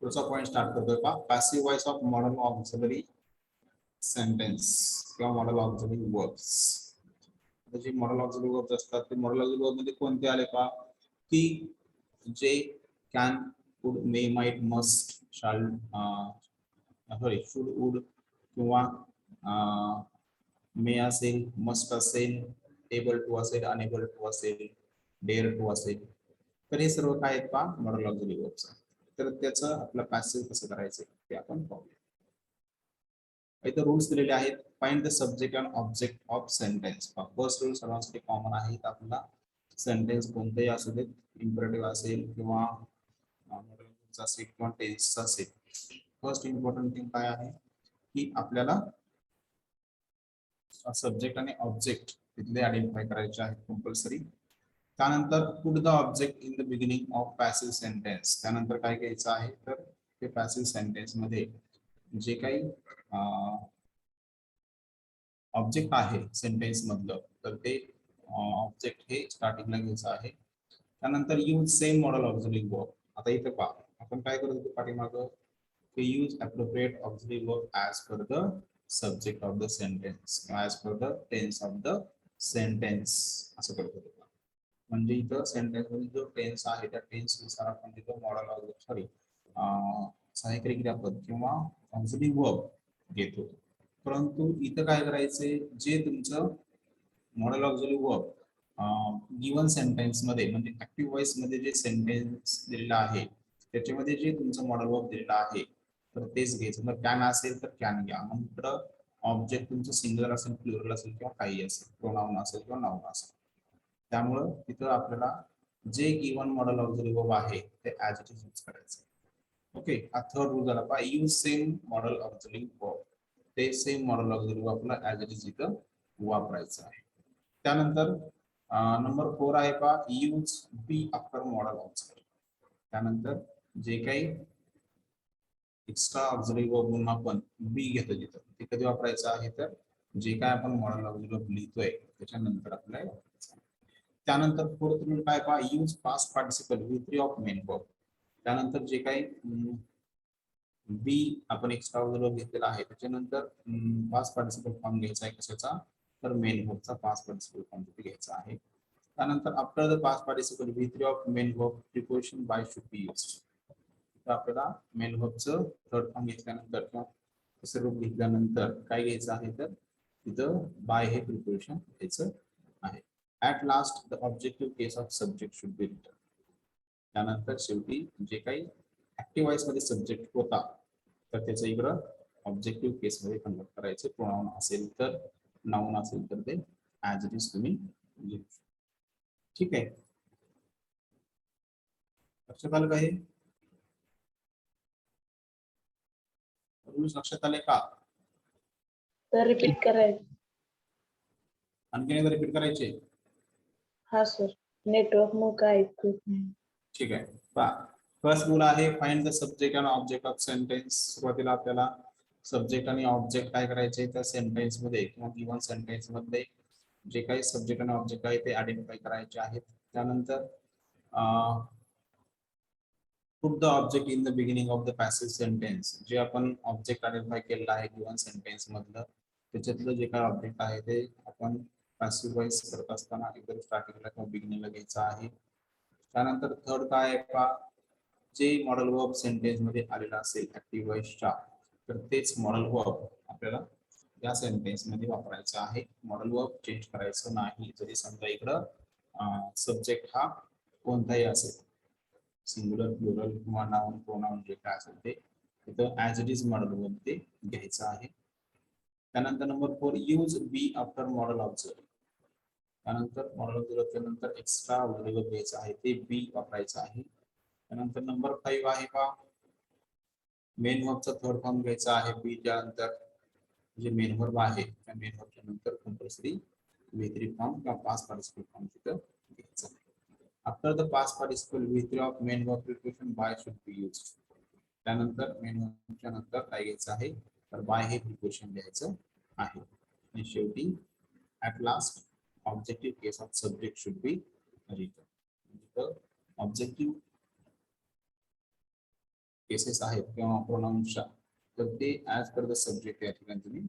पुढचा point start करतोय का passive voice of modal auxiliary sentence किंवा मॉडल ऑक्झिलरी वर्ब्स. जे मॉडल ऑक्झिलरी वर्ब्स असतात ते मॉडल ऑक्झिलरी वर्ब मध्ये कोणते आले का की जे can could may might must शाल सॉरी शुड वुड किंवा मे असेल मस्ट असेल एबल टू असेल अनेबल टू असेल डेअर टू असेल तर हे सर्व काय आहेत का मॉडल ऑक्झिलरी वर्ब्स. तर त्याचं आपलं पॅसिव्ह कसं करायचं ते आपण पाहूया. इथे रूल्स दिलेले आहेत. Find the subject and object of sentence. First rule सर्वांसाठी कॉमन आहे. आपला सेंटेन्स कोणतेही असू देत इम्परेटिव्ह असेल किंवा असेल किंवा टेन्सचा असेल. फर्स्ट इम्पॉर्टंट थिंग काय आहे की आपल्याला सब्जेक्ट आणि ऑब्जेक्ट तिथले आयडेंटिफाय करायचे आहेत कंपल्सरी. त्यानंतर put the object in the beginning of passive sentence. त्यानंतर काय घ्यायचं आहे तर ते पॅसिव्ह सेंटेन्स मध्ये जे काही ऑब्जेक्ट आहे सेंटेन्स मधलं तर ते ऑब्जेक्ट हे स्टार्टिंगला घ्यायचं आहे. त्यानंतर use same modal auxiliary verb. आता इथे पहा आपण काय करत होतो पाठीमागं की use appropriate auxiliary verb as per the subject of the sentence as per the tense of the sentence असं करत होतो. म्हणजे इथं सेंटेन्स मध्ये जो टेन्स आहे त्या टेन्स नुसार आपण तिथं मॉडल ऑक्झिलरी सॉरी सहाय्यकारी क्रियापद किंवा ऑक्झिलरी वर्ब घेतो. परंतु इथं काय करायचंय जे तुमचं model auxiliary verb given sentence मध्ये म्हणजे ऍक्टिव्ह वॉइस मध्ये जे सेंटेन्स दिलेलं आहे त्याच्यामध्ये जे तुमचं मॉडल वर्ब दिलेलं आहे तर तेच घ्यायचं. मग कॅन असेल तर कॅन घ्या. नंतर ऑब्जेक्ट तुमचं सिंगलर असेल प्लुरल असेल किंवा काही असेल प्रोनाउन असेल किंवा नाउन असेल. त्यामुळं तिथं आपल्याला जे गिवन मॉडल ऑक्झिलरी वर्ब आहे ते ऍज इट इज यूज करायचं. ओके हा थर्ड रूल झाला पहा use same modal auxiliary verb. ते सेम मॉडल ऑक्झिलरी वर्ब आपल्याला ऍज इट इज इथं वापरायचं आहे. त्यानंतर नंबर 4 आहे पहा use be after modal auxiliary. त्यानंतर जे काही एक्स्ट्रा ऑक्झिलरी वर्ब म्हणून आपण बी घेतो तिथं ते कधी वापरायचं आहे तर जे काय आपण मॉडल ऑक्झिलरी वर्ब लिहितोय त्याच्यानंतर आपल्याला वापरायचं आहे. त्यानंतर फोर्थ रूल काय पहा use past participle with three of main verb. त्यानंतर जे काही बी आपण एक्स्ट्रा ऑक्झिलरी घेतलेला आहे त्याच्यानंतर पास्ट पार्टिसिपल फॉर्म घ्यायचा आहे कशाचा तर मेन वर्बचा पास्ट पार्टिसिपल फॉर्म तिथे घ्यायचा आहे. त्यानंतर after the past participle V three of main verb preposition by should be used. तर आपल्याला मेन वर्बचं थर्ड फॉर्म घेतल्यानंतर किंवा तिसरं रूप घेतल्यानंतर काय घ्यायचं आहे तर तिथं बाय हे प्रिपोजिशन घ्यायचं आहे. At last the objective case of subject should be written. त्यानंतर शेवटी जे काही ऍक्टिव्ह वॉइस मध्ये सब्जेक्ट होता तर त्याचं इकडं ऑब्जेक्टिव्ह केस मध्ये कन्वर्ट करायचे. प्रोनाउन असेल तर नाउन असेल तर ते ऍज इट इज तुम्ही लिहू. ठीक आहे लक्षात आलं का हे रूल्स लक्षात आले का तर रिपीट करायचं. आणखी एकदा रिपीट करायचे. हा सर नेटवर्क मग काय ऐकू येत नाही. ठीक आहे पहा फर्स्ट रूल आहे find the subject and object of sentence. सुरुवातीला आपल्याला सब्जेक्ट आणि ऑब्जेक्ट काय करायचे त्या सेंटेन्स मध्ये किंवा गिवन सेंटेन्स मध्ये जे काही सब्जेक्ट आणि ऑब्जेक्ट आहे ते आयडेंटिफाय करायचे आहेत. त्यानंतर put the object in the beginning of the passive sentence. जे आपण ऑब्जेक्ट आयडेंटिफाय केलेला आहे गिवन सेंटेन्स मधलं त्याच्यातलं जे काही ऑब्जेक्ट आहे ते आपण पॅसिव्ह वॉइस करत असताना एकदम स्टार्टिंगला किंवा बिगिनिंगला घ्यायचं आहे. त्यानंतर थर्ड काय आहे पहा जे मॉडल वर्ब सेंटेन्स मध्ये आलेला असेल ऍक्टिव्ह वॉइसच्या तर तेच मॉडल वर्ब आपल्याला या सेंटेन्स मध्ये वापरायचं आहे. मॉडल वर्ब चेंज करायचं नाही. जरी समजा इकडं सब्जेक्ट हा कोणताही असेल सिंग्युलर प्लुरल किंवा नाउन प्रोनाउन जे काय असेल ते तिथं as it is modal verb ते घ्यायचं आहे. त्यानंतर number 4 use be after modal auxiliary. त्यानंतर मॉडल ऑक्झिलरी नंतर एक्स्ट्रा ऑक्झिलरी वर्ब घ्यायचं आहे ते बी वापरायचं आहे. त्यानंतर नंबर 5 आहे पहा मेन वर्बचा थर्ड फॉर्म घ्यायचा आहे बी त्यानंतर जे मेन वर्ब आहे त्या मेन वर्बच्या नंतर कंपल्सरी वी थ्री फॉर्म किंवा पास्ट पार्टिसिपल फॉर्म तिथं घ्यायचा आहे. After the past participle V three of main verb preposition by should be used. त्यानंतर मेन वर्बच्या नंतर काय घ्यायचं आहे तर बाय हे प्रिपोजिशन घ्यायचं आहे. आणि शेवटी at last objective case of subject should be written. Objective cases आहेत किंवा प्रोनाउन्सच्या, तर ते ऍज पर द सब्जेक्ट या ठिकाणी तुम्ही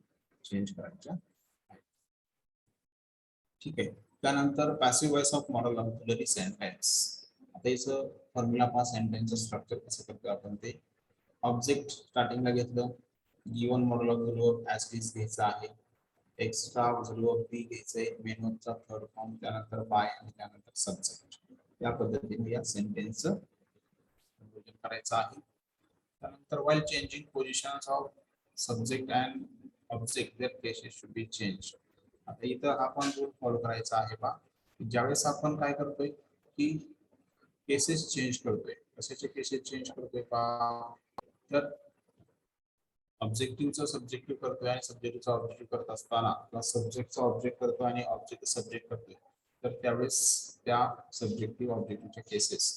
चेंज करायच्या आहेत. ठीक आहे. त्यानंतर passive voice of model auxiliary sentence. आता याचं फॉर्म्युला पहा, सेंटेन्सचं स्ट्रक्चर कसं करतो आपण ते. ऑब्जेक्ट स्टार्टिंगला घेतलं, given model auxiliary verb as it is घ्यायचं आहे, एक्स्ट्रा ऑक्झिलरी वर्ब बी घ्यायचंय, मेन वर्बचा थर्ड फॉर्म, त्यानंतर बाय आणि त्यानंतर सब्जेक्ट. या पद्धतीने या सेंटेन्सचं कन्वर्जन करायचं आहे. त्यानंतर while changing positions of subject and object their cases should be changed. आता इथं आपण रूल फॉलो करायचा आहे पहा, ज्यावेळेस आपण काय करतोय की केसेस चेंज करतोय. कशाचे केसेस चेंज करतोय पहा, तर ऑब्जेक्टिव्हचा सब्जेक्टिव्ह करतोय आणि सब्जेक्टिव्हचा ऑब्जेक्टिव्ह करत असताना किंवा सब्जेक्टचा ऑब्जेक्ट करतोय आणि ऑब्जेक्ट सब्जेक्ट करतोय, तर त्यावेळेस त्या सब्जेक्टिव्ह ऑब्जेक्टिव्हच्या केसेस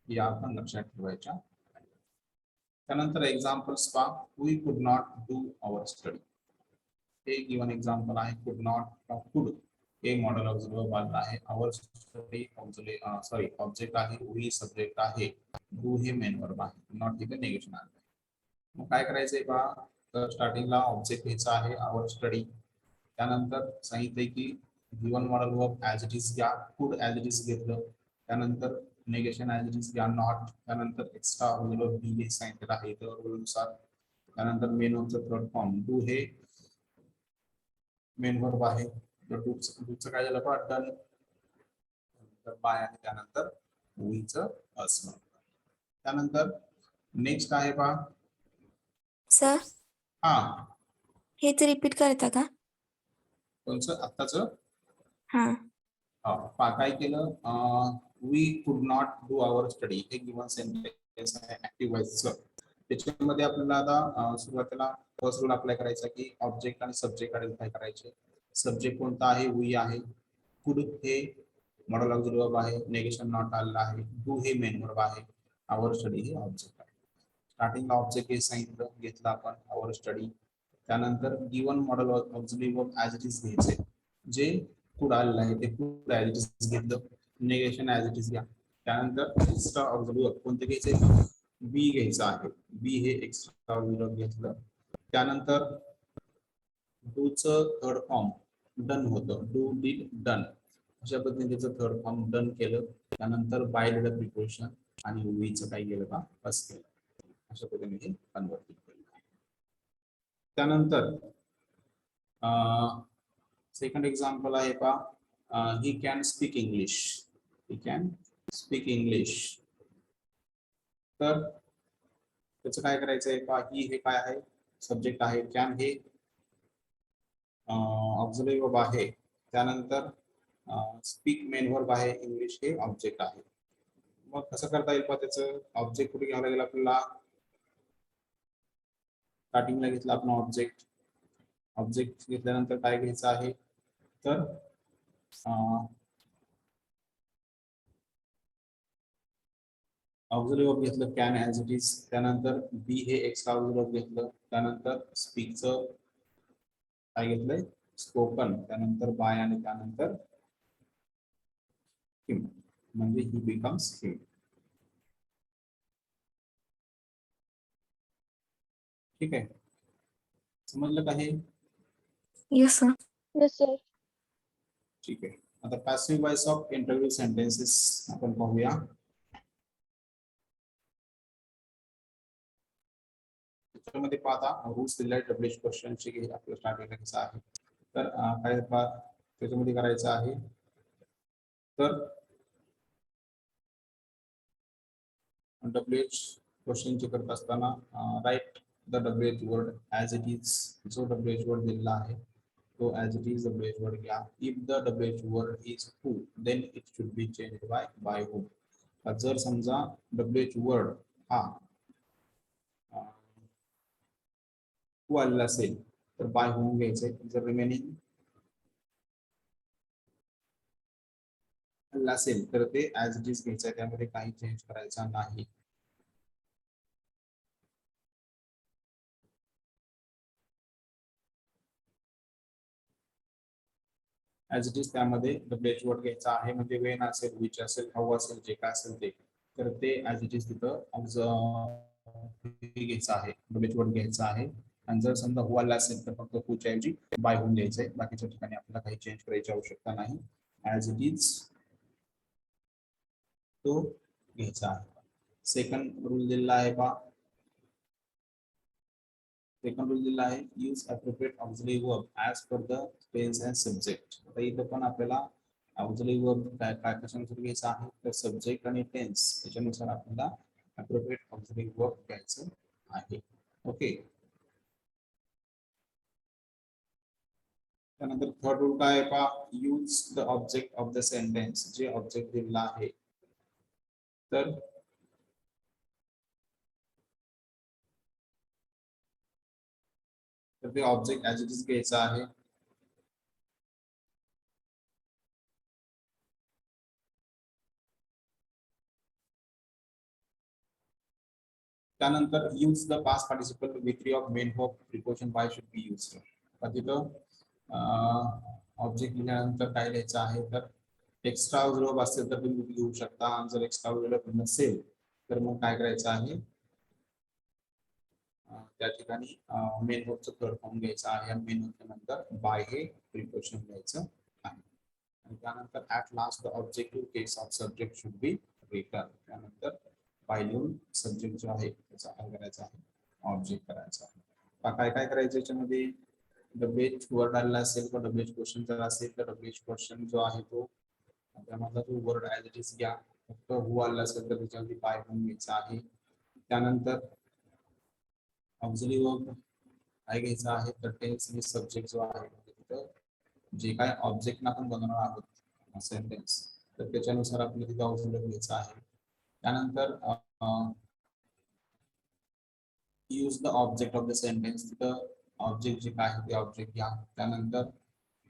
या आपण लक्षात ठेवायच्या. त्यानंतर एक्झाम्पल्स पहा, वी कुड नॉट डू आवर स्टडी. हे गिवन एक्झाम्पल आहे. कुड नॉट, कुड हे मॉडेल ऑक्झिलरी वर्ब आलेलं आहे, आवर स्टडी ऑब्जेक्ट आहे, वी सब्जेक्ट आहे, डू हे मेन वर्ब आहे, नॉट इथं निगेशन आहे. मग काय करायचंय पहा, तर स्टार्टिंगला ऑब्जेक्ट घ्यायचा आहे आवर स्टडी, त्यानंतर सांगितलंय की given model verb as it is घ्या, कुड ऍज इट इज घेतलं, त्यानंतर नेगेशन ऍज इट इज घ्या, नॉट, त्यानंतर एक्स्ट्रा ऑक्झिलरी बी हे सांगितलेलं आहे इथं रूलनुसार, त्यानंतर मेन वर्बचं थर्ड फॉर्म डू हे मेन वर्ब आहे, तर डूचं काय झालं पहा, डन, तर बाय आणि त्यानंतर वीचं असणं. त्यानंतर नेक्स्ट आहे पहा, सर हा हेच रिपीट करता का? कोणचं आत्ताचं? हा पहा काय केलं, वी कुड नॉट डू आवर स्टडी हे गिवन सेंटेन्स आहे ऍक्टिव्ह व्हॉइसचं. त्याच्यामध्ये आपल्याला आता सुरुवातीला फर्स्ट रूल अप्लाय करायचा की ऑब्जेक्ट आणि सब्जेक्ट आयडेंटिफाय करायचे. सब्जेक्ट कोणता आहे, वी आहे, कुड हे मॉडेल ऑक्झिलरी वर्ब आहे, नेगेशन नॉट आलेला आहे, डू हे मेन वर्ब आहे, आवर स्टडी हे ऑब्जेक्ट आहे. स्टार्टिंगला ऑब्जेक्ट हे सांगितलं, घेतलं आपण आवर स्टडी, त्यानंतर given model auxiliary verb as it is घ्यायचे, जे कुड आलेलं आहे ते कुड ऍज इट इज घेतलं, नेगेशन ऍज इट इज घ्या, त्यानंतर एक्स्ट्रा ऑक्झिलरी वर्ब कोणते घ्यायचे, बी घ्यायचं आहे, बी हे एक्स्ट्रा ऑक्झिलरी वर्ब घेतलं, त्यानंतर डूचं थर्ड फॉर्म डन होतं, डू डीड डन, अशा पद्धतीने थर्ड फॉर्म डन केलं, त्यानंतर बाय डिड प्रिपोजिशन आणि वीचं काय केलं का, बस केलं, अशा पद्धतीने हे कन्वर्ट केलं. त्यानंतर सेकंड एक्झाम्पल आहे पहा, he can speak English, he can speak English. तर त्याचं काय करायचं आहे पहा, ही हे काय आहे, सब्जेक्ट आहे, कॅन हे ऑक्झिलरी वर्ब आहे, त्यानंतर स्पीक मेन वर्ब आहे, इंग्लिश हे ऑब्जेक्ट आहे. मग कसं करता येईल पहा, त्याचं ऑब्जेक्ट कुठे घ्यावं लागेल आपल्याला, स्टार्टिंगला घेतलं आपण ऑब्जेक्ट, ऑब्जेक्ट घेतल्यानंतर काय घ्यायचं आहे, तर ऑक्झिलरी वर्ब घेतलं कॅन ऍज इट इज, त्यानंतर बी हे एक्स्ट्रा ऑक्झिलरी वर्ब घेतलं, त्यानंतर स्पीकचं काय घेतलंय, स्पोकन, त्यानंतर बाय आणि त्यानंतर हिम, म्हणजे ही बिकम्स हिम. ठीक आहे, समजलं का हे? Yes sir. Yes sir. ठीक आहे. आता passive voice of interview sentences आपण पाहूया. त्याच्यामध्ये पाहता रूल्स दिलेले डब्ल्यूएच क्वेश्चनचे आपलं स्टार्टिंगला कसं आहे, तर काय त्याच्यामध्ये करायचं आहे, तर डब्ल्यूएच क्वेश्चनचे करत असताना write the WH word as it is, जो डब्ल्यूएच वर्ड दिलेला आहे तो as it is WH word घ्या. If the WH word is who then it should be changed by who. जर समजा डब्ल्यूएच वर्ड हा हू आलेला असेल तर बाय होऊन घ्यायचंय. जर रिमेनिंग असेल तर ते ऍज इट इज घ्यायचंय, त्यामध्ये काही चेंज करायचा नाही. ऍज इट इज त्यामध्ये डब्ल्यूएच वर्ड घ्यायचा आहे, म्हणजे वेन असेल, विच असेल, हाऊ असेल, जे काय असेल ते, तर ते ऍज इट इज तिथं घ्यायचा आहे, डब्ल्यूएच वर्ड घ्यायचा आहे. आणि जर समजा हु आला असेल तर फक्त हूच्या ऐवजी बाय होऊन द्यायचंय. बाकीच्या ठिकाणी आपल्याला काही चेंज करायची आवश्यकता नाही. ऍज इट इज तो घ्यायचा आहे. सेकंड रूल दिलेला आहे पहा. सेकंड रूल दिलेला आहे, use appropriate auxiliary verb as per the tense and subject. आता इथं पण आपल्याला ऑक्झिलरी वर्ब काय कशानुसार घ्यायचा आहे, तर सब्जेक्ट आणि टेन्स त्याच्यानुसार आपल्याला अप्रोप्रिएट ऑक्झिलरी वर्ब घ्यायचं आहे. ओके. त्यानंतर थर्ड रूल काय आहे पहा, use the object of the sentence. जे ऑब्जेक्ट दिलेला आहे तर ते ऑब्जेक्ट ऍज इट इज घ्यायचा आहे. त्यानंतर use the past participle with three of main verb preposition by should be used. तिथं ऑब्जेक्ट लिहिल्यानंतर काय लिहायचं आहे, तर एक्स्ट्रा वर्ब असेल तर तुम्ही लिहू शकता. आणि जर एक्स्ट्रा वर्ब नसेल तर मग काय करायचं आहे, त्या ठिकाणी मेन वर्बचं थर्ड फॉर्म घ्यायचा आहे. आणि मेन वर्बच्या नंतर बाय हे प्रिपोजिशन घ्यायचं आहे. आणि त्यानंतर at last the objective case of subject should be return. त्यानंतर बाय लिहून सब्जेक्ट जो आहे त्याचा काय करायचा आहे, ऑब्जेक्ट करायचा आहे. काय काय करायचं याच्यामध्ये, डब्ल्यूएच वर्ड आलेला असेल किंवा डब्ल्यूएच क्वेश्चन जर असेल तर डब्ल्यूएच क्वेश्चन जो आहे तो त्यामधला जो वर्ड ऍज इट इज घ्या. फक्त हु आला असेल तर त्याच्यावरती बाय म्हणून घ्यायचा आहे. त्यानंतर ऑक्झिलरी वर्ब काय घ्यायचा आहे, तर टेन्स आणि सब्जेक्ट जो आहे तिथं जे काय ऑब्जेक्ट आपण बनवणार आहोत सेंटेन्स, तर त्याच्यानुसार आपल्याला तिथं ऑक्झिलरी घ्यायचा आहे. त्यानंतर use the object of the sentence. तिथं ऑब्जेक्ट जे काय आहे ते ऑब्जेक्ट घ्या. त्यानंतर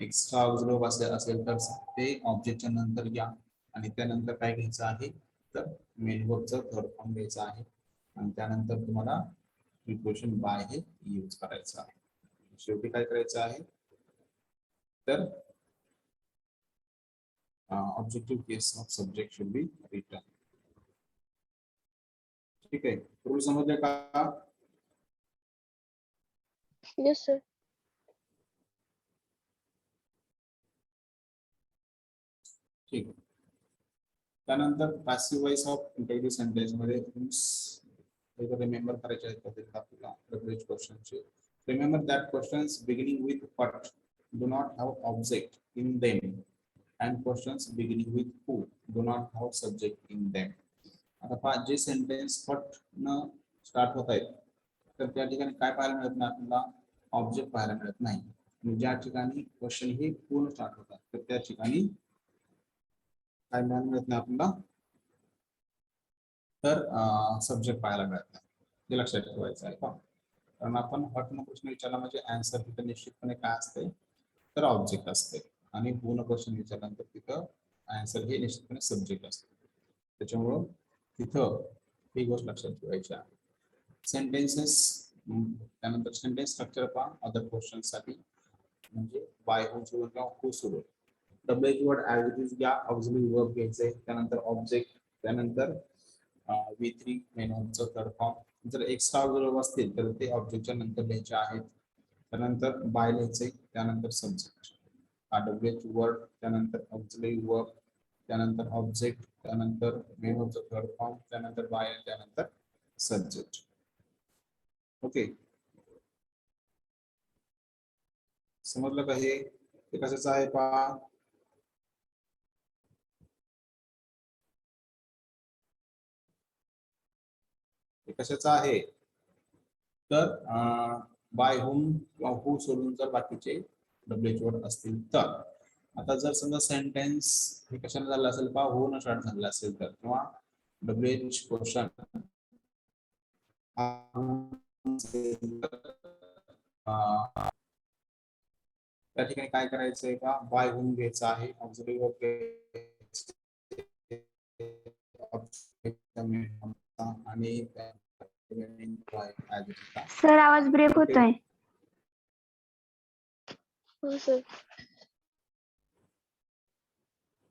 एक्स्ट्रा ऑक्झिलरी असेल तर ते ऑब्जेक्टच्या नंतर घ्या. आणि त्यानंतर काय घ्यायचं आहे, तर मेन वर्बचं थर्ड फॉर्म घ्यायचा आहे. आणि त्यानंतर तुम्हाला प्रिपोजिशन बाय हे यूज करायचं आहे. शेवटी काय करायचं आहे, तर objective case of subject should be return. ठीक आहे, रूल समजले का? Yes sir. ठीक आहे. त्यानंतर passive voice of interview sentence मध्ये रिमेंबर करायचे आहेत पद्धत आपल्याला डब्ल्यूएच क्वेश्चनचे. Remember that questions beginning with but do not have object in them and questions beginning with who do not have subject in them. आता पहा, जे सेंटेन्स बट न स्टार्ट होत आहेत तर त्या ठिकाणी काय पाहायला मिळत नाही आपल्याला, ऑब्जेक्ट पाहायला मिळत नाही. आणि ज्या ठिकाणी क्वेश्चन हे पूर्ण स्टार्ट होतात तर त्या ठिकाणी काय मिळत नाही आपल्याला, तर सब्जेक्ट पाहायला मिळत नाही. हे लक्षात ठेवायचं आहे का, कारण आपण हॉट क्वेश्चन विचारला म्हणजे आन्सर तिथं निश्चितपणे काय असते, तर ऑब्जेक्ट असते. आणि पूर्ण क्वेश्चन विचारल्यानंतर तिथं आन्सर हे निश्चितपणे सब्जेक्ट असते. त्याच्यामुळं तिथं ही गोष्ट लक्षात ठेवायची आहे. सेंटेन्सेस, त्यानंतर सेंटेन्स स्ट्रक्चर पहा अदर क्वेश्चन साठी, म्हणजे बाय हू सुरू किंवा हू सुरू. WH word as it is घ्या, ऑक्झिलरी वर्ब घ्यायचे, त्यानंतर ऑब्जेक्ट, त्यानंतर V3 मेन वर्बचं थर्ड फॉर्म. जर एक्स्ट्रा ऑक्झिलरी असतील तर ते ऑब्जेक्टच्या नंतर लिहायचे आहेत. त्यानंतर बाय लिहायचे, त्यानंतर सब्जेक्ट. डब्ल्यूएच वर्ड, त्यानंतर ऑक्झिलरी वर्ब, त्यानंतर ऑब्जेक्ट, त्यानंतर मेन वर्बचं थर्ड फॉर्म, त्यानंतर बाय, त्यानंतर सब्जेक्ट. ओके, समजलं का? हे कशाचं आहे पहा, हे कशाचं आहे, तर बाय होम किंवा हू सोडून जर बाकीचे डब्ल्यूएच वर्ड असतील तर. आता जर समजा सेंटेन्स हे कशाने झालं असेल पहा, हू न स्टार्ट झालं असेल तर, किंवा डब्ल्यूएच क्वेश्चन त्या ठिकाणी काय करायचंय का, बाय होम घ्यायचं आहे, ऑक्झिलरी वर्ब आणि सर आवाज ब्रेक होतोय. हो सर.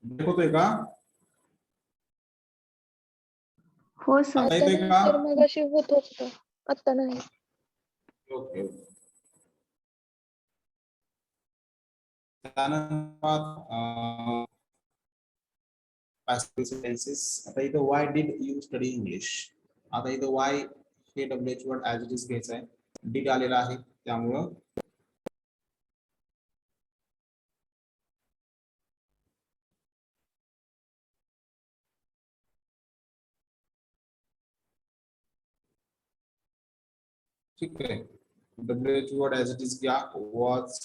होतोय का? हो सर. आता आता येतोय नाही का? सर, मगाशी होत होतं, आता नाही. Okay okay. त्यानंतर passive sentences. आता इथं why did you study English? आता इथं why हे WH word as it is घ्यायचं आहे. did आलेला आहे त्यामुळं ठीक आहे. WH word as it is घ्या. was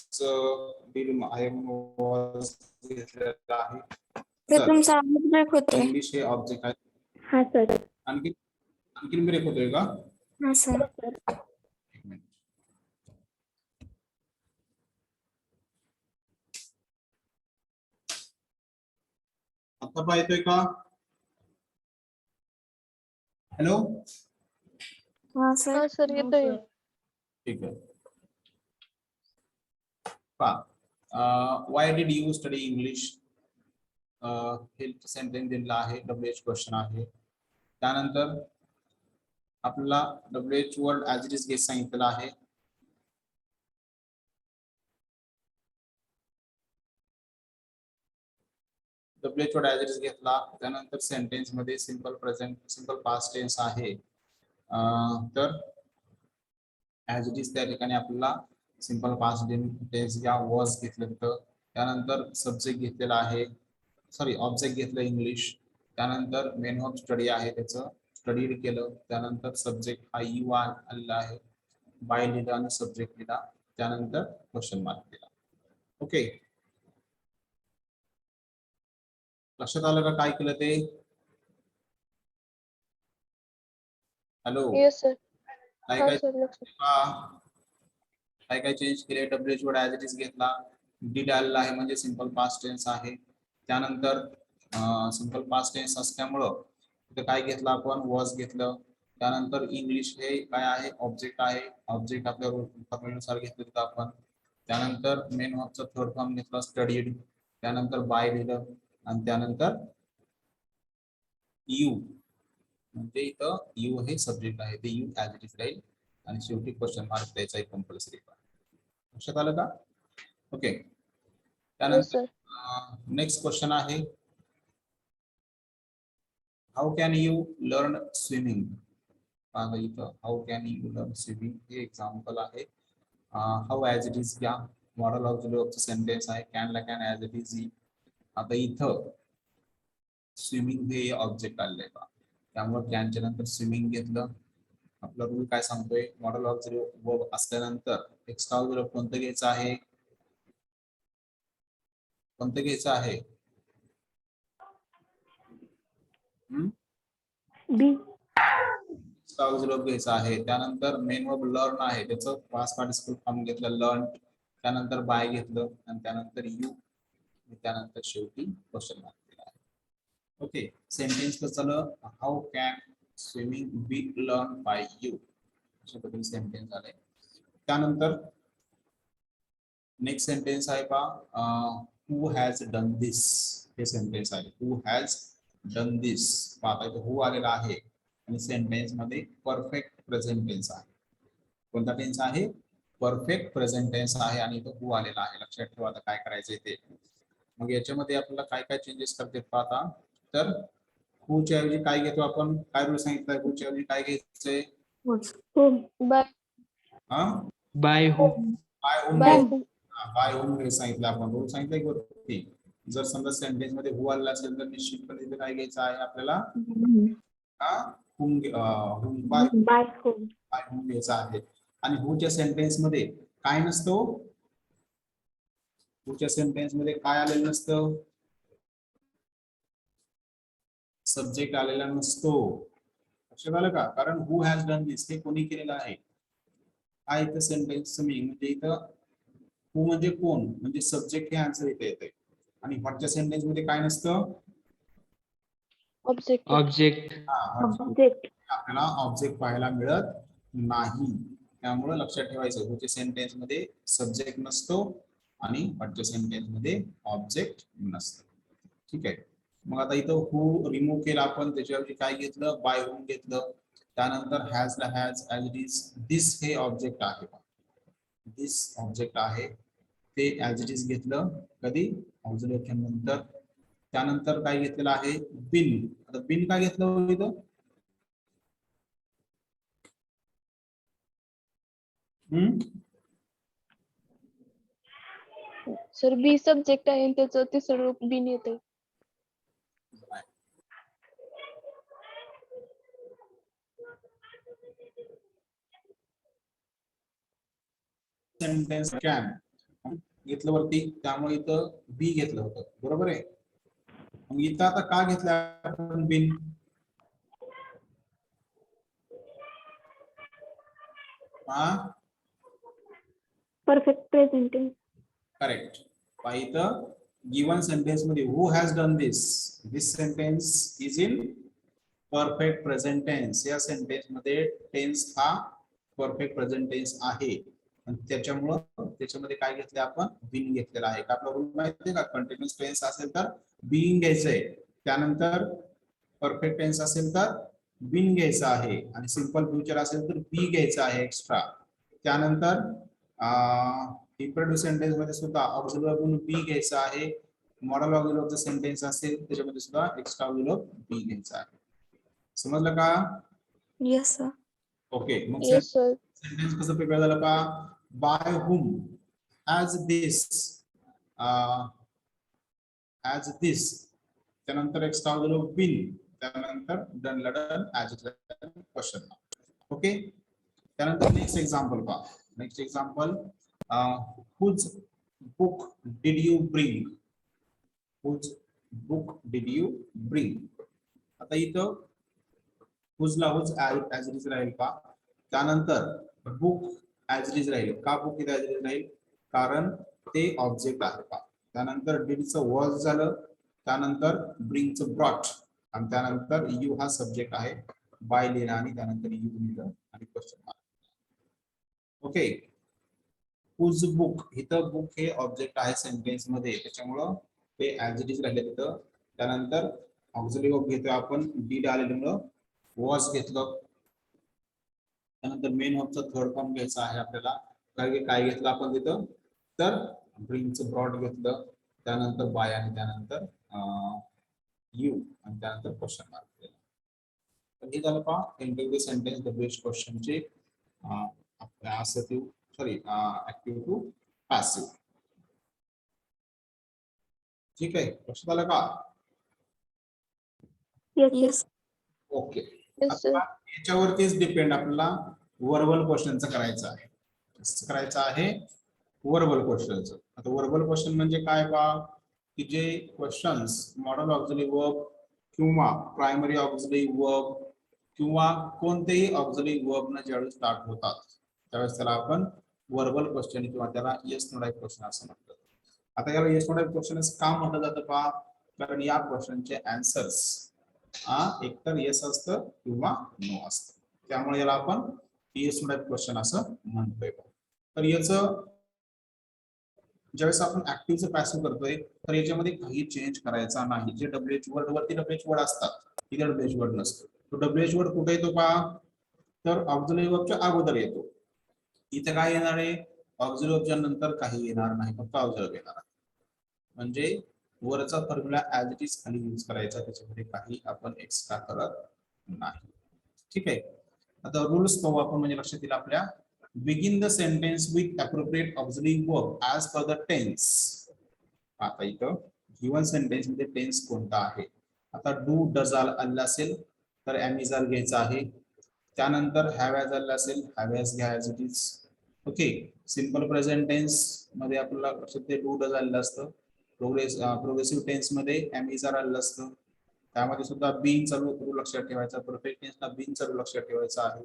did I was घेतलेला आहे. तर तुमचा आवाज ब्रेक होतोय. इंग्लिश हे ऑब्जेक्ट आहे. हा सर. आणखी ब्रेक होतोय का? हा सर. एक मिनिट. आता पहा येतोय का? हॅलो. हा सर. हा सर, येतोय. ठीक आहे. पहा why did you study English हे सेंटेन्स दिलेला आहे. WH क्वेश्चन आहे. त्यानंतर आपल्याला WH word as it is गेस सांगितलेला आहे. WH word as it is घेतला. त्यानंतर सेंटेन्स मध्ये simple present simple past tense आहे. तर ऍज इट इज त्या ठिकाणी आपल्याला सिंपल पास्ट टेन्स या वॉज घेतलं होतं. त्यानंतर सब्जेक्ट घेतलेला आहे, सॉरी ऑब्जेक्ट घेतलं इंग्लिश. त्यानंतर मेन ऑफ स्टडी आहे, त्याचं स्टडीड केलं. त्यानंतर सब्जेक्ट हा यू आलेला आहे, बाय लिहिला आणि सब्जेक्ट लिहिला. त्यानंतर क्वेश्चन मार्क दिला. ओके, लक्षात आलं का काय केलं ते? हॅलो. Yes sir. काय हा काय सर, लक्षात. काय काय चेंज केले? WH word as it is घेतला. डिड आलेला आहे म्हणजे सिंपल पास्ट टेन्स आहे. त्यानंतर सिंपल पास्ट टेन्स असल्यामुळं तिथे काय घेतलं आपण? वॉज घेतलं. त्यानंतर इंग्लिश हे काय आहे? ऑब्जेक्ट आहे. ऑब्जेक्ट आपल्या फॉर्म्युल्यानुसार घेतलं होतं आपण. त्यानंतर मेन ऑफचा थर्ड फॉर्म घेतला स्टडीड. त्यानंतर बाय लिहिलं आणि त्यानंतर यू म्हणजे इथं यू हे सब्जेक्ट आहे, ते यू ऍज इट इज राहील आणि शेवटी क्वेश्चन मार्क द्यायचा आहे कंपल्सरी. लक्षात आलं का? ओके. येस त्यानंतर सर. नेक्स्ट क्वेश्चन आहे, how can you learn swimming? इथं how can you learn swimming हे एक्झाम्पल आहे. हाऊ ऍज इट इज घ्या. मॉडल ऑफ सेंटेन्स आहे. कॅन ला कॅन ऍज इट इज. आता इथं स्विमिंग हे ऑब्जेक्ट आलेलं आहे का, त्यामुळे कॅनच्या नंतर स्विमिंग घेतलं. आपला रूल काय सांगतोय? मॉडल ऑफ वर्ब असल्यानंतर एक्स्ट्रा वर्ब कोणतं घ्यायचं आहे? कोणतं घ्यायचं आहे? बी. एक्स्ट्रा वर्ब घ्यायचं आहे. त्यानंतर मेन वर्ब लर्न आहे, त्याचं पास्ट पार्टिसिपल फॉर्म घेतलं लर्न. त्यानंतर बाय घेतलं आणि त्यानंतर यू, त्यानंतर शेवटी क्वेश्चन मार्क दिला आहे. ओके, सेंटेन्स कसं झालं? How can swimming be learn by you, अशा पद्धतीने सेंटेन्स झाले. त्यानंतर नेक्स्ट सेंटेन्स आहे पहा, हू हॅज डन दिस हे सेंटेन्स आहे. हू हॅज डन दिस. पाहता इथं हू आलेला आहे आणि सेंटेन्स मध्ये परफेक्ट प्रेझेंट टेन्स आहे. कोणता टेन्स आहे? परफेक्ट प्रेझेंट टेन्स आहे आणि इथं हू आलेला आहे. लक्षात ठेवा आता काय करायचंय ते. मग याच्यामध्ये आपल्याला काय काय चेंजेस करते पाहता. तर हू च्या ऐवजी काय घेतो आपण? काय रूल सांगितलंय? हू च्या ऐवजी काय घ्यायचंय? बाय. हा, by whom. By whom. By. By whom हे सांगितलं आपण. रूल सांगितलंय वरती. जर समजा सेंटेन्स मध्ये हू आलेला असेल तर निश्चितपणे इथे काय घ्यायचं आहे आपल्याला? बाय होम घ्यायचा आहे. आणि हूच्या सेंटेन्स मध्ये काय नसतो? हूच्या सेंटेन्स मध्ये काय आलेलं नसतं? सब्जेक्ट आलेला नसतो. लक्षात आलं का? कारण हू हॅज डन दिस हे कोणी केलेलं आहे? हा इथं सेंटेन्स मी म्हणजे इथं हू म्हणजे कोण, म्हणजे सब्जेक्ट हे आन्सर इथे येते. आणि व्हॉटच्या सेंटेन्स मध्ये काय नसतं? ऑब्जेक्ट. ऑब्जेक्ट. आपल्याला ऑब्जेक्ट पाहायला मिळत नाही. त्यामुळे लक्षात ठेवायचं, हूच्या सेंटेन्स मध्ये सब्जेक्ट नसतो आणि व्हॉटच्या सेंटेन्स मध्ये ऑब्जेक्ट नसतं. ठीक आहे. मग आता इथं हू रिमूव्ह केला आपण, त्याच्याऐवजी काय घेतलं, बाय हुम घेतलं. त्यानंतर हॅज ला हॅज ऍज इट इज. दिस हे ऑब्जेक्ट आहे, दिस ऑब्जेक्ट आहे ते ऍज इट इज घेतलं. कधी, ऑक्झिलरी नंतर. त्यानंतर काय घेतलेलं आहे, बिन. आता बिन काय घेतलं इथं, सर बी सब्जेक्ट आहे आणि त्याचं तिसरं रूप बिन येते. सेंटेन्स कॅन घेतलं वरती, त्यामुळे इथं बी घेतलं होतं, बरोबर आहे. मग इथं आता का घेतलं आपण बिन, हा परफेक्ट प्रेझेंट टेन्स. करेक्ट. इथं गिवन सेंटेन्स मध्ये who has done this, this sentence is in perfect present tense. या सेंटेन्स मध्ये टेन्स हा परफेक्ट प्रेझेंट टेन्स आहे, त्याच्यामुळं त्याच्यामध्ये काय घेतलं आपण, बीइंग घेतलेला आहे. का आपला रूल माहिती आहे का, कंटिन्युअस टेन्स असेल तर बीइंग घ्यायचंय, त्यानंतर परफेक्ट टेन्स असेल तर बीइंग घ्यायचं आहे, आणि सिंपल फ्युचर असेल तर बी घ्यायचं आहे एक्स्ट्रा. त्यानंतर इम्पेरेटिव्ह सेंटेन्स मध्ये सुद्धा ऑक्झिलरी वर्ब बी घ्यायचं आहे. मॉडल ऑक्झिलरी वर्ब सेंटेन्स असेल त्याच्यामध्ये सुद्धा एक्स्ट्रा ऑक्झिलरी वर्ब बी घ्यायचा आहे. समजलं का? Yes sir. ओके. मग येस सर. सेंटेन्स कसं प्रिपेअर झालं का, by whom, as this, as this, त्यानंतर एक्स्ट्रा ऑक्झिलरी वर्ब बिन, त्यानंतर डन लडन ऍज इट क्वेश्चन. ओके. त्यानंतर नेक्स्ट एक्झाम्पल पहा. Next example, whose book did you bring? Whose book did you bring? आता इथं whose ला whose as it is राहील का, त्यानंतर book as it is राहील का, book इथे as it is राहील कारण ते ऑब्जेक्ट आहे का. त्यानंतर did चं was झालं, त्यानंतर bring चं brought, आणि त्यानंतर you हा सब्जेक्ट आहे, बाय लिहिला आणि त्यानंतर you लिहिलं आणि question mark. Okay. whose book, इथं बुक हे ऑब्जेक्ट आहे सेंटेन्स मध्ये, त्याच्यामुळं ते ऍज इट इज राहिले तिथं. त्यानंतर ऑक्झिलरी वर्ब घेतोय आपण, डीड आलेल्यामुळं वॉज घेतलं. त्यानंतर मेन वर्बचा थर्ड फॉर्म घ्यायचा आहे आपल्याला, कारण काय घेतलं आपण तिथं, तर ब्रिंगचं ब्रॉड घेतलं, त्यानंतर बाय आणि त्यानंतर यू आणि त्यानंतर क्वेश्चन मार्क केलं. तर हे झालं पहा इंटरव्ह्यू सेंटेन्स द बेस्ट क्वेश्चनचे assertive, sorry active to passive. ठीक आहे, लक्षात आलं का? येस. ओके. Yes sir. आता याच्यावरतीच डिपेंड आपल्याला वर्बल क्वेश्चनचं करायचं आहे. कसं करायचं आहे, वर्बल क्वेश्चनचं. आता वर्बल क्वेश्चन म्हणजे काय पहा, की जे क्वेश्चन्स मॉडल ऑक्झिलरी वर्ब किंवा प्रायमरी ऑक्झिलरी वर्ब किंवा कोणतेही ऑक्झिलरी वर्बनं ज्यावेळेस स्टार्ट होतात त्यावेळेस त्याला आपण वर्बल क्वेश्चन किंवा त्याला येस नो टाइप क्वेश्चन असं म्हणतात. आता याला येस नो टाइप क्वेश्चन का म्हटलं जातं पहा, कारण या क्वेश्चनचे आन्सर्स एकतर येस असतं किंवा नो असतं, त्यामुळे याला आपण येस नो टाइप क्वेश्चन असं म्हणतोय. तर याचं ज्यावेळेस आपण ऍक्टिव्हचं पॅसिव्ह करतोय तर याच्यामध्ये काही चेंज करायचा नाही. जे डब्ल्यूएच वर्ड वरती डब्ल्यूएच वर्ड असतात, इथे डब्ल्यूएच वर्ड नसतो. तो डब्ल्यूएच वर्ड कुठे येतो पहा, तर ऑक्झिलरी वर्बच्या अगोदर येतो. इथे काय येणार आहे, ऑक्झिलरी वर्बच्या नंतर काही येणार नाही, फक्त ऑक्झिलरी येणार आहे. म्हणजे वरचा फॉर्म्युला ऍज इट इज खाली यूज करायचा, त्याच्यामध्ये काही आपण एक्स्ट्रा करत नाही. ठीक आहे. आता रूल्स पाहू आपण, म्हणजे लक्षात येईल आपल्या. Begin the sentence with appropriate auxiliary verb as per the tense. आता इथं गिवन सेंटेन्स मध्ये टेन्स कोणता आहे, आता डू डज आला असेल तर एम इज आर घ्यायचा आहे. त्यानंतर हॅव हॅज आला असेल हॅव हॅज घ्या as it is. Okay. Simple present tense मध्ये आपल्याला लक्षात ते डू डज आलेलं असतं. प्रोग्रेसिव्ह टेन्स मध्ये एम इज आर आलेलं असतं, त्यामध्ये सुद्धा बीइंग चालू लक्षात ठेवायचा. परफेक्ट टेन्सला बीइंग चालू लक्षात ठेवायचा आहे.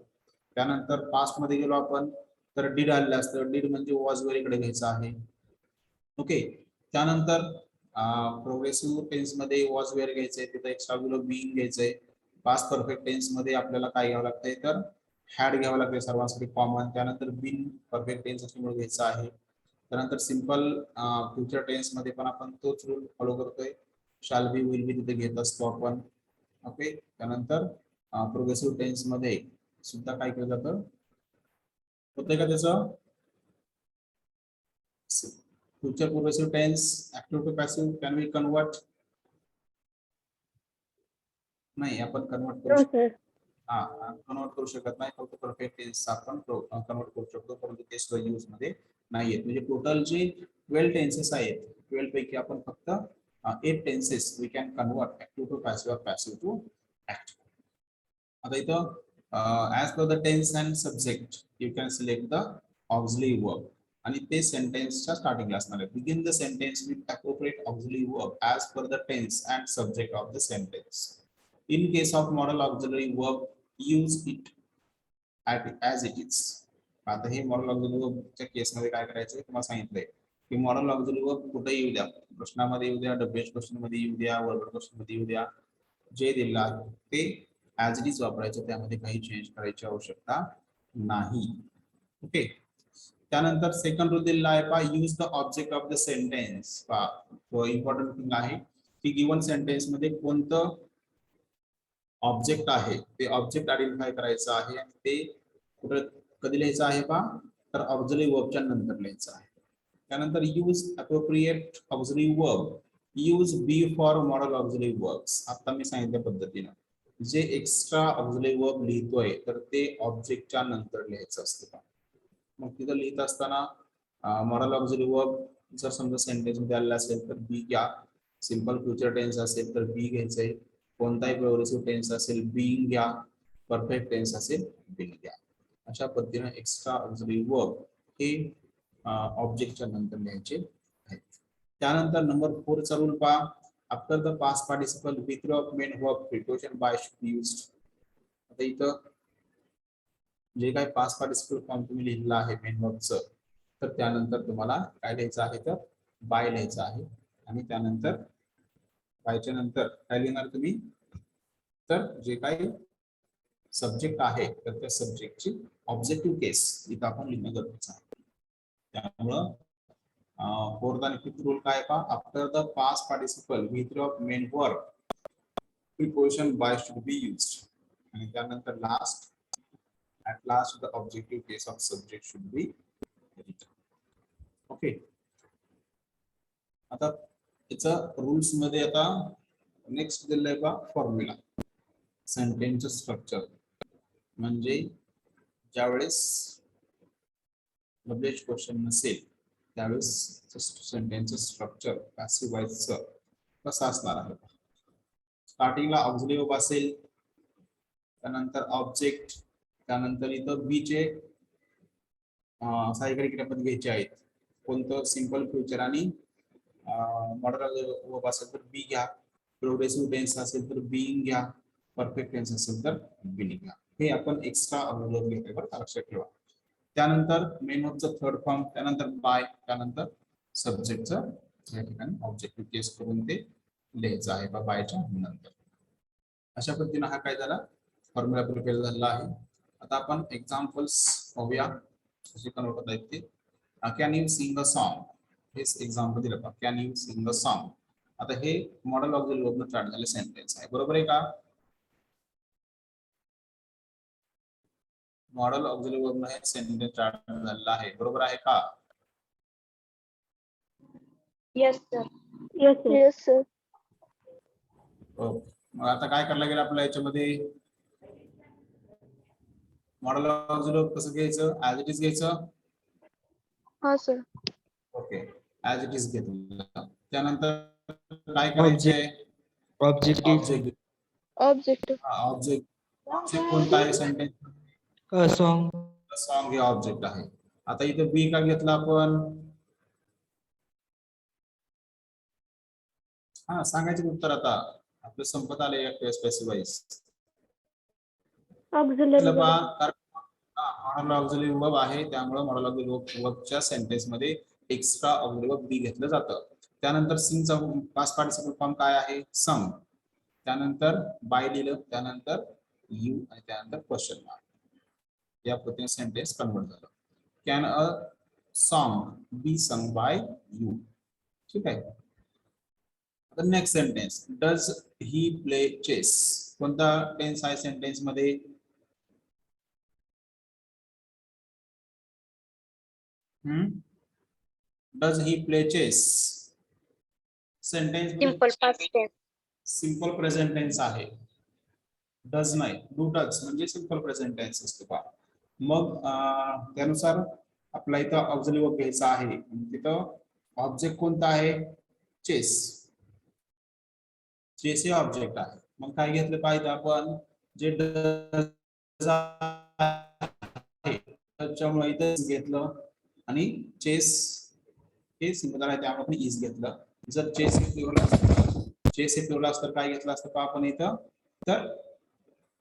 त्यानंतर पास्ट मध्ये गेलो आपण तर डीड आलेलं असतं, डीड म्हणजे वॉज वर इकडे घ्यायचं आहे. ओके. त्यानंतर प्रोग्रेसिव्ह टेन्स मध्ये वॉज वेअर घ्यायचंय, तिथं एक्स्ट्रा बीइंग घ्यायचंय. पास्ट परफेक्ट टेन्स मध्ये आपल्याला काय घ्यावं लागतंय, तर हॅड घ्यावं लागतंय सर्वांसाठी कॉमन. त्यानंतर बीन परफेक्ट टेन्स असल्यामुळे घ्यायचं आहे. त्यानंतर सिंपल फ्युचर टेन्स मध्ये पण आपण तोच रूल फॉलो करतोय. शाल बी विल बी तिथे घेत असतो आपण. ओके, त्यानंतर प्रोग्रेसिव्ह टेन्स मध्ये सुद्धा काय केलं जातं, होतंय का त्याचं future progressive tense active to passive can we convert, नाही आपण कन्वर्ट करू No, शकतो. sir. कन्वर्ट करू शकत नाही, फक्त परफेक्ट टेन्स आपण कन्वर्ट करू शकतो, परंतु ते सुद्धा यूज मध्ये नाही आहेत. म्हणजे टोटल जे 12 टेन्सेस आहेत, 12 पैकी आपण फक्त 8 tenses we can convert active to passive, passive to active. आता इथं as per the tense and subject you can select the auxiliary verb, आणि ते सेंटेन्सच्या स्टार्टिंगला असणार आहे. Begin the sentence with appropriate auxiliary verb as per the tense and subject of the sentence. In case of modal auxiliary verb, use it as it is. आता हे modal auxiliary वर्बच्या केसमध्ये काय करायचं तुम्हाला सांगितलंय की मॉडल ऑक्झिलरी वर्ब कुठे येऊ द्या, प्रश्नामध्ये येऊ द्या, डब्ल्यूएच क्वेश्चन मध्ये येऊ द्या, वर्बल क्वेश्चन मध्ये येऊ द्या, जे दिलं आहे ते ऍज इट इज वापरायचं, त्यामध्ये काही चेंज करायची आवश्यकता नाही. ओके, त्यानंतर सेकंड रूल दिलेला आहे पहा, use the object of the sentence. पहा इम्पॉर्टंट थिंग आहे की गिवन सेंटेन्स मध्ये कोणतं ऑब्जेक्ट आहे ते ऑब्जेक्ट आयडेंटिफाय करायचं आहे, आणि ते कुठं कधी लिहायचं आहे पहा, तर ऑक्झिलरी वर्बच्या नंतर लिहायचं आहे. त्यानंतर use appropriate auxiliary verb, use be for modal auxiliary verbs. आता मी सांगितल्या पद्धतीनं जे एक्स्ट्रा ऑक्झिलरी वर्ब लिहितोय तर ते ऑब्जेक्टच्या नंतर लिहायचं असतं. मग तिथं लिहित असताना मॉडल ऑक्झिलरी वर्ब जर समजा सेंटेन्स मध्ये आलेला असेल तर बी घ्या, सिंपल फ्युचर टेन्स असेल तर बी घ्यायचंय, कोणताही प्रोग्रेसिव्ह टेन्स असेल बीइंग घ्या, परफेक्ट टेन्स असेल बीइंग घ्या. अशा पद्धतीने एक्स्ट्रा ऑक्झिलरी वर्ब हे ऑब्जेक्टच्या नंतर लिहायचे आहेत. त्यानंतर नंबर 4 चा रूल पहा, after the past participle with of main verb preposition by should be used. आता इथं जे काही पास्ट पार्टिसिपल फॉर्म तुम्ही लिहिलेला आहे मेन वर्बचं, तर त्यानंतर तुम्हाला काय लिहायचं आहे तर बाय लिहायचं आहे, आणि त्यानंतर बायच्या नंतर काय लिहिणार तुम्ही, तर जे काही सब्जेक्ट आहे तर त्या सब्जेक्टची ऑब्जेक्टिव्ह केस इथं आपण लिहिणं गरजेचं आहे. त्यामुळं फोर्थ आणि फिफ्थ रूल काय पहा, after the past participle with of main verb preposition by should be used, आणि त्यानंतर last at last the objective case of subject should be written. Okay, आता याचं रूल्स मध्ये आता नेक्स्ट दिलंय बा फॉर्म्युला. सेंटेन्सचं स्ट्रक्चर म्हणजे ज्यावेळेस डब्ल्यूएच क्वेश्चन नसेल त्यावेळेस सेंटेन्सचं स्ट्रक्चर पॅसिव्ह व्हॉइसचं कसं असणार आहे. स्टार्टिंगला ऑक्झिलरी वर्ब असेल, त्यानंतर ऑब्जेक्ट, त्यानंतर इथं बी चे सहाय्यकारी क्रियापद घ्यायचे आहेत, कोणतं सिंपल फ्युचर आणि मॉडल वर्ब असेल तर बी घ्या, प्रोग्रेसिव्ह टेन्स असेल तर बीइंग घ्या, परफेक्ट टेन्स असेल तर बीइंग घ्या. हे आपण एक्स्ट्रा ऑक्झिलरी घेतोय बरं, लक्षात ठेवा. त्यानंतर मेन वर्बचं थर्ड फॉर्म, त्यानंतर बाय, त्यानंतर सब्जेक्टचं या ठिकाणी ऑब्जेक्टिव्ह केस करून ते लिहायचं आहे बा बायच्या नंतर. अशा पद्धतीने हा काय झाला फॉर्म्युला प्रिपेअर झालेला आहे. आता आपण एक्झाम्पल्स पाहूया कसे कन्वर्ट होत आहेत ते. Can you sing a song, हेच एक्झाम्पल दिलं पहा, can you sing a song. आता हे मॉडल ऑक्झिलरी वर्बनं स्टार्ट झाले सेंटेन्स आहे, बरोबर आहे का. मॉडल ऑक्झिलरी वर्बनं हे सेंटेन्स स्टार्ट झालेलं आहे, बरोबर आहे का. Yes, sir. Yes, sir. Yes, sir. मग आता काय करायला गेलं आपल्याला याच्यामध्ये, मॉडल ऑक्झिलरी वर्ब कसं घ्यायचं, ऍज इट इज घ्यायचं. हा sir. Okay, as it is घेतलं. त्यानंतर काय करायचंय, ऑब्जेक्ट ऑब्जेक्ट. ऑब्जेक्ट. ऑब्जेक्ट कोणता आहे सेंटेन्स, सॉन्ग सॉन्ग हे ऑब्जेक्ट आहे. आता इथे बी का घेतला आपण, हा सांगायचं उत्तर आता आपलं संपत आले या स्पेसिफाईज. Auxiliary verb. Model auxiliary verb आहे त्यामुळे मॉडल ऑक्झिलरी वर्बच्या सेंटेन्स मध्ये एक्स्ट्रा ऑक्झिलरी वर्ब बी घेतलं जातं. त्यानंतर सिंगचा पास्ट पार्टिसिपल फॉर्म काय आहे, सम, त्यानंतर बाय लिहिलं, त्यानंतर यू, आणि त्यानंतर क्वेश्चन मार्क. या पद्धतीने सेंटेन्स कन्वर्ट झालं. Can a song be sung by you. ठीक आहे. Next sentence, does he play chess. कोणता टेन्स आहे सेंटेन्स मध्ये? Does he play chess. Sentence simple past tense. Simple present tense आहे. डज नाही, डू डज म्हणजे सिंपल प्रेझेंट टेन्स असतो का. मग त्यानुसार आपला इथं ऑब्झर्व वर्ब घ्यायचा आहे. तिथं ऑब्जेक्ट कोणता आहे? चेस. चेस हे ऑब्जेक्ट आहे. मग काय घेतलं पाहिजे आपण? जे डज आहे त्याच्यामुळे इथं घेतलं आणि चेस हे सिंगुलर आहे त्यामुळे आपण इज घेतलं. जर चेस हे प्लुरल असतं काय घेतलं असतं पहा आपण इथं? तर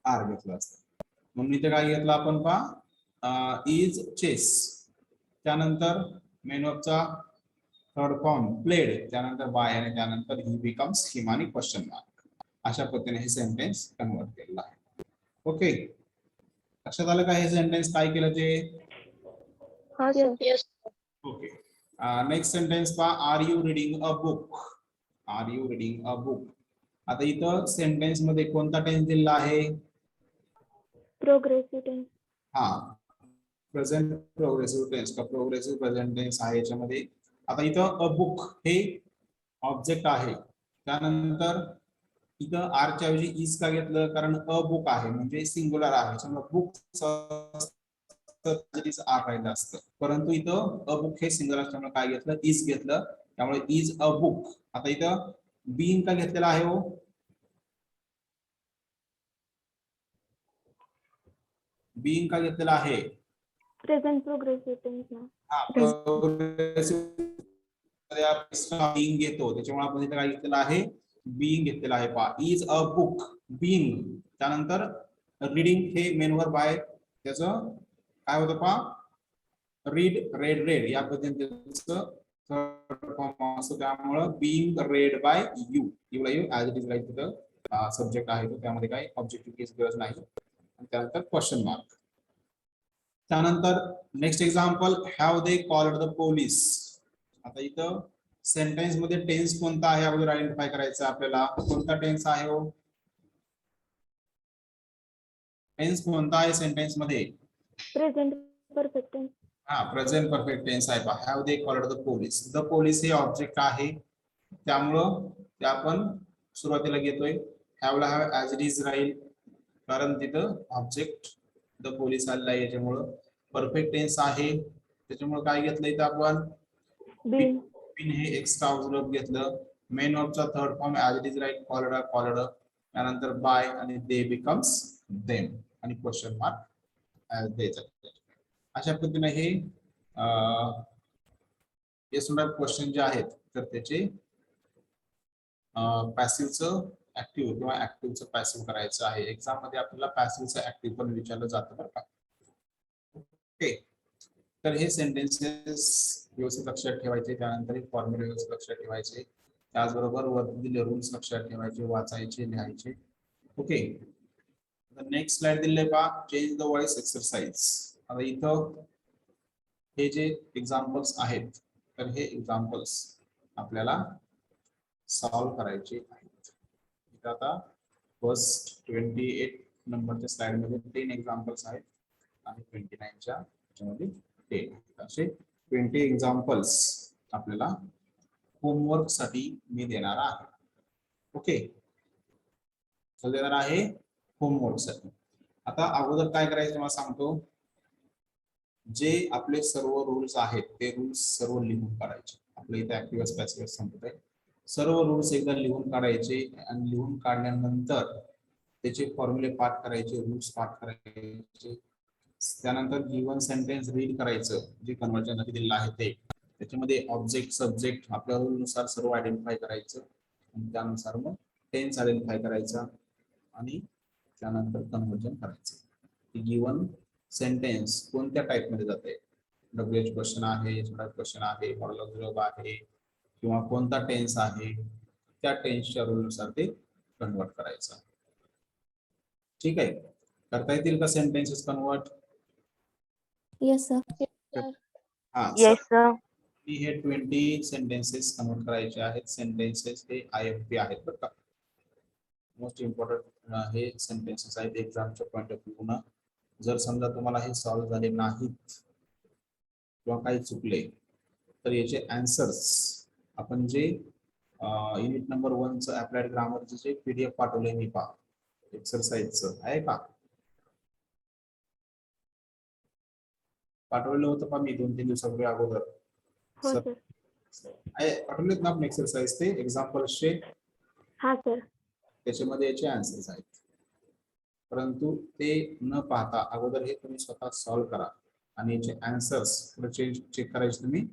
आर घेतलं असतं. म्हणून इथं काय घेतलं आपण पहा? Is chess. त्यानंतर मेन वर्बचा थर्ड फॉर्म प्लेड, त्यानंतर बाय आणि त्यानंतर ही बिकम्स हिम आणि क्वेश्चन मार्क. अशा पद्धतीने हे सेंटेन्स कन्वर्ट केलेलं आहे. ओके, लक्षात आलं का हे सेंटेन्स काय केलं ते? हा sir. Yes. Okay. Next sentence पहा, are you reading a book. Are you reading a book. आता इथं सेंटेन्स मध्ये कोणता टेन्स दिलेला आहे? Progressive tense. हा, प्रेझेंट प्रोग्रेसिव्ह टेन्स का प्रोग्रेसिव्ह प्रेझेंट टेन्स आहे याच्यामध्ये. आता इथं अ बुक हे ऑब्जेक्ट आहे. त्यानंतर इथं आरच्या ऐवजी इज का घेतलं? कारण अ बुक आहे म्हणजे सिंग्युलर आहे. त्यामुळे बुक आर राहिलं असतं. परंतु इथं अ बुक हे सिंगल असल्यामुळे काय घेतलं? इज घेतलं. त्यामुळे इज अ बुक. आता इथं बीइंग का घेतलेला आहे हो? बीइंग का घेतलेला आहे? प्रेझेंट प्रोग्रेसिव्ह टेन्स ना. बीइंग घेतो त्याच्यामुळे आपण इथे काय घेतलेलं आहे? बीइंग घेतलेला आहे. पहा, इज अ बुक बीइंग. त्यानंतर रीडिंग हे मेन वर्ब आहे. त्याचं काय होतं पहा? रीड, रेड, रेड या पद्धतीचं थर्ड फॉर्म असतो. त्यामुळे being read by you. You as it is write तिथं सब्जेक्ट आहे तो, त्यामध्ये काही ऑब्जेक्टिव्ह केस गरज नाही. त्यानंतर क्वेश्चन मार्क. त्यानंतर next example, have they called the police. आता इथं सेंटेन्स मध्ये टेन्स कोणता आहे अगोदर आयडेंटिफाय करायचं आपल्याला. कोणता टेन्स आहे हो? टेन्स कोणता आहे सेंटेन्स मध्ये? Present perfect tense. हा, प्रेझेंट परफेक्ट टेन्स आहे. Have they called the police. The police हे ऑब्जेक्ट आहे त्यामुळं ते आपण सुरुवातीला घेतोय. हॅवला हॅव ऍज इट इज राहील कारण तिथं ऑब्जेक्ट द पोलीस आलेला आहे. याच्यामुळं परफेक्ट टेन्स आहे त्याच्यामुळे काय घेतलं इथं आपण? बीइंग. बीन हे एक्स्ट्रा ऑब्झर्व घेतलं. मेन ऑफचा third form as it is right, called called. त्यानंतर बाय आणि दे बिकम्स देम आणि क्वेश्चन मार्क ऍज दे. अशा पद्धतीने हे क्वेश्चन जे आहेत तर त्याचे पॅसिव्हचं ऍक्टिव्ह किंवा ऍक्टिव्हचं पॅसिव्ह करायचं आहे. एक्झाम मध्ये आपल्याला पॅसिव्हचं ऍक्टिव्ह पण विचारलं जातं बरं का. ओके, तर हे सेंटेन्सेस व्यवस्थित लक्षात ठेवायचे. त्यानंतर फॉर्म्युला व्यवस्थित लक्षात ठेवायचे. त्याचबरोबर वरती दिलेले रूल्स लक्षात ठेवायचे, वाचायचे, लिहायचे. ओके, नेक्स्ट स्लाइड दिले पहा, चेंज द व्हॉइस एक्सरसाइज. आता इथं हे जे एक्झाम्पल्स आहेत तर हे एक्झाम्पल्स आपल्याला सॉल्व करायचे आहेत. इथं आता फर्स्ट 28 नंबरच्या स्लाइड मध्ये 10 एक्झाम्पल्स आहेत आणि 29च्या ह्याच्यामध्ये 10. असे 20 एक्झाम्पल्स आपल्याला होमवर्क साठी मी देणार आहे. ओके, देणार आहे होमवर्क साठी. आता अगोदर काय करायचं मला सांगतो. जे आपले सर्व रूल्स आहेत ते रूल्स सर्व लिहून काढायचे. आपल्या इथे ऍक्टिव्ह पॅसिव्ह संपत आहे. सर्व रूल्स एकदा लिहून काढायचे आणि लिहून काढल्यानंतर त्याचे फॉर्म्युले पाठ करायचे, रूल्स पाठ करायचे. त्यानंतर गिवन सेंटेन्स रीड करायचं जे कन्वर्जन दिलेलं आहे ते. त्याच्यामध्ये ऑब्जेक्ट सब्जेक्ट आपल्या रूलनुसार सर्व आयडेंटिफाय करायचं आणि त्यानुसार मग टेन्स आयडेंटिफाय करायचा आणि त्यानंतर कन्वर्जन करायचं. गिवन सेंटेन्स कोणत्या टाइप मध्ये जाते? डब्ल्यूएच क्वेश्चन आहे, क्वेश्चन आहे, मॉडेल ऑफ जॉब आहे किंवा कोणता टेन्स आहे त्या टेन्सच्या रूलनुसार ते कन्वर्ट करायचं. ठीक आहे, करता येतील का सेंटेन्सेस कन्वर्ट? Yes sir. हा, येस सर. आणि हे 20 सेंटेन्सेस कन्वर्ट करायचे आहेत. सेंटेन्सेस हे IFP आहेत बरं का. मोस्ट इम्पॉर्टंट हे सेंटेन्सेस आहेत एक्झामच्या पॉईंट ऑफ व्ह्यू ना. जर समजा तुम्हाला हे सॉल्व्ह झाले नाहीत किंवा काही चुकले तर याचे आन्सर्स आपण जे युनिट नंबर 1चं अप्लाइड ग्रामरचं जे PDF पाठवलंय मी पहा एक्सरसाइजचं आहे का पाठवलं होतं पहा मी 2-3 दिवसापूर्वी अगोदर हो सर सर. आहे पाठवलेत ना आपण एक्सरसाइज ते एक्झाम्पल्सचे हा सर. त्याच्यामध्ये याचे आन्सर्स आहेत परंतु ते न पाहता अगोदर हे तुम्ही स्वतः सॉल्व्ह करा आणि याचे आन्सर्स चेक करायचे तुम्ही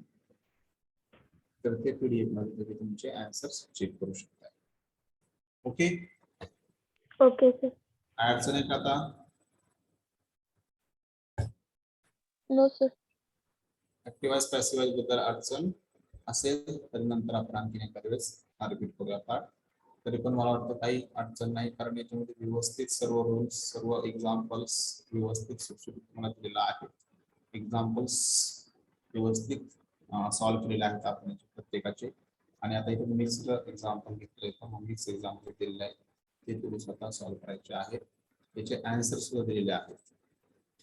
तर ते PDF मध्ये तुम्ही तुमचे आन्सर्स चेक करू शकता. Okay okay sir. अडचण आहे का आता नो सर. ऍक्टिव्हाइज पॅसिव्हाइज बद्दल अडचण असेल तर नंतर आपण आणखी एखाद्या वेळेस रिपीट करूया पाठ. तरी पण मला वाटतं काही अडचण नाही कारण याच्यामध्ये व्यवस्थित सर्व रूल्स सर्व एक्झाम्पल्स व्यवस्थित सुटसुटीत तुम्हाला दिलेला आहे. एक्झाम्पल्स व्यवस्थित सॉल्व्ह केलेले आहेत आपण याचे प्रत्येकाचे आणि आता इथे मिक्स्ड एक्झाम्पल घेतले तर मिक्स एक्झाम्पल दिलेले आहे ते तुम्ही स्वतः सॉल्व्ह करायचे आहेत. त्याचे आन्सर सुद्धा दिलेले आहेत.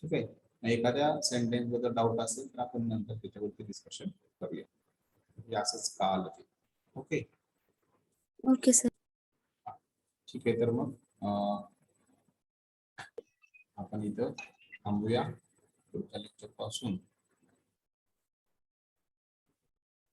ठीक आहे एखाद्या सेंटेन्स बद्दल डाऊट असेल तर आपण नंतर त्याच्यावरती डिस्कशन करूया. म्हणजे असंच का आलं ते. Okay okay sir. ठीक आहे तर मग आपण इथं थांबूया पुढच्या लेक्चर पासून